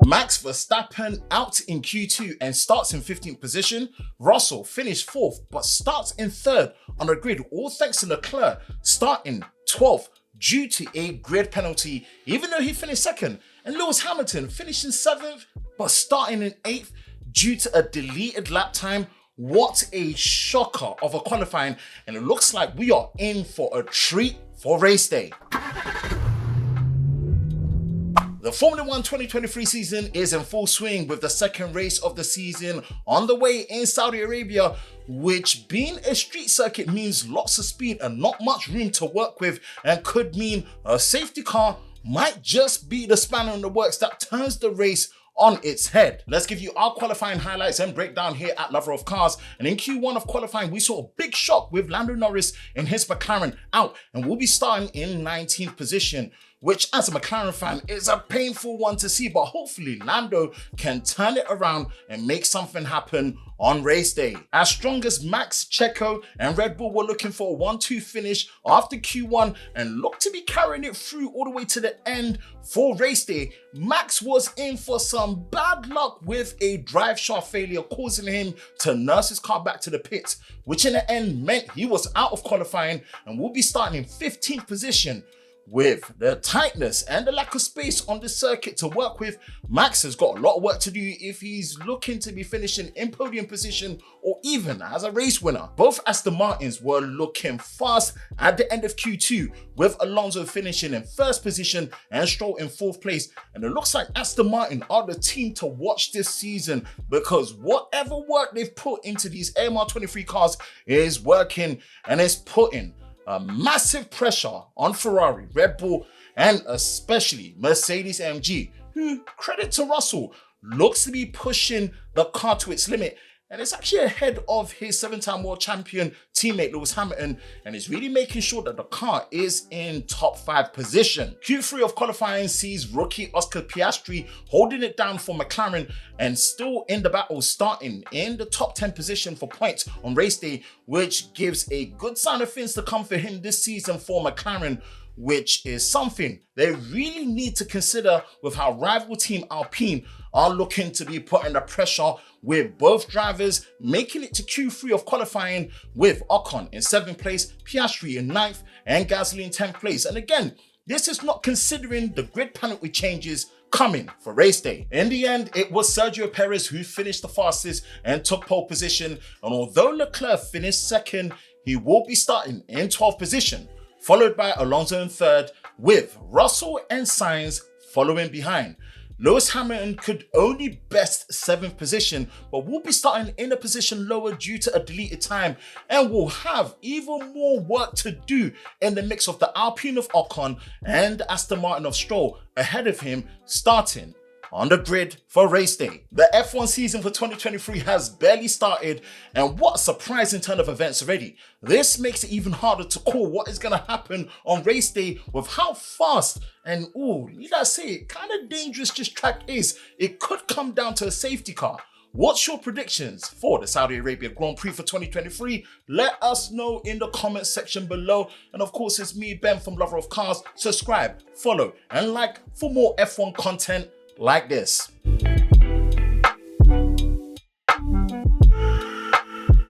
Max Verstappen out in Q2 and starts in 15th position. Russell finished 4th but starts in 3rd on the grid, all thanks to Leclerc starting 12th due to a grid penalty, even though he finished 2nd. And Lewis Hamilton finishing 7th but starting in 8th due to a deleted lap time. What a shocker of a qualifying, and it looks like we are in for a treat for race day. The Formula 1 2023 season is in full swing with the second race of the season on the way in Saudi Arabia, which being a street circuit means lots of speed and not much room to work with, and could mean a safety car might just be the spanner in the works that turns the race on its head. Let's give you our qualifying highlights and breakdown here at Lover of Cars. And in Q1 of qualifying, we saw a big shock with Lando Norris in his McLaren out, and we'll be starting in 19th position, which as a McLaren fan is a painful one to see, but hopefully Lando can turn it around and make something happen on race day. As strong as Max, Checo and Red Bull were looking for a 1-2 finish after Q1 and looked to be carrying it through all the way to the end for race day, Max was in for some bad luck with a drive shaft failure, causing him to nurse his car back to the pits, which in the end meant he was out of qualifying and will be starting in 15th position. With the tightness and the lack of space on the circuit to work with, Max has got a lot of work to do if he's looking to be finishing in podium position or even as a race winner. Both Aston Martins were looking fast at the end of Q2, with Alonso finishing in 1st position and Stroll in 4th place. And it looks like Aston Martin are the team to watch this season, because whatever work they've put into these AMR 23 cars is working, and it's putting a massive pressure on Ferrari, Red Bull, and especially Mercedes-AMG, who, credit to Russell, looks to be pushing the car to its limit. And it's actually ahead of his 7-time world champion teammate Lewis Hamilton, and is really making sure that the car is in top 5 position. Q3 of qualifying sees rookie Oscar Piastri holding it down for McLaren and still in the battle, starting in the top 10 position for points on race day, which gives a good sign of things to come for him this season for McLaren, which is something they really need to consider with how rival team Alpine are looking to be putting the pressure, with both drivers making it to Q3 of qualifying, with Ocon in 7th place, Piastri in 9th and Gasly in 10th place. And again, this is not considering the grid penalty changes coming for race day. In the end, it was Sergio Perez who finished the fastest and took pole position, and although Leclerc finished 2nd, he will be starting in 12th position, followed by Alonso in 3rd, with Russell and Sainz following behind. Lewis Hamilton could only best 7th position, but will be starting in a position lower due to a deleted time, and will have even more work to do in the mix of the Alpine of Ocon and Aston Martin of Stroll ahead of him, starting on the grid for race day. The F1 season for 2023 has barely started, and what a surprising turn of events already. This makes it even harder to call what is going to happen on race day with how fast and, need I say it, kind of dangerous this track is. It could come down to a safety car. What's your predictions for the Saudi Arabia Grand Prix for 2023? Let us know in the comment section below. And of course, it's me, Ben from Lover of Cars. Subscribe, follow, and like for more F1 content like this.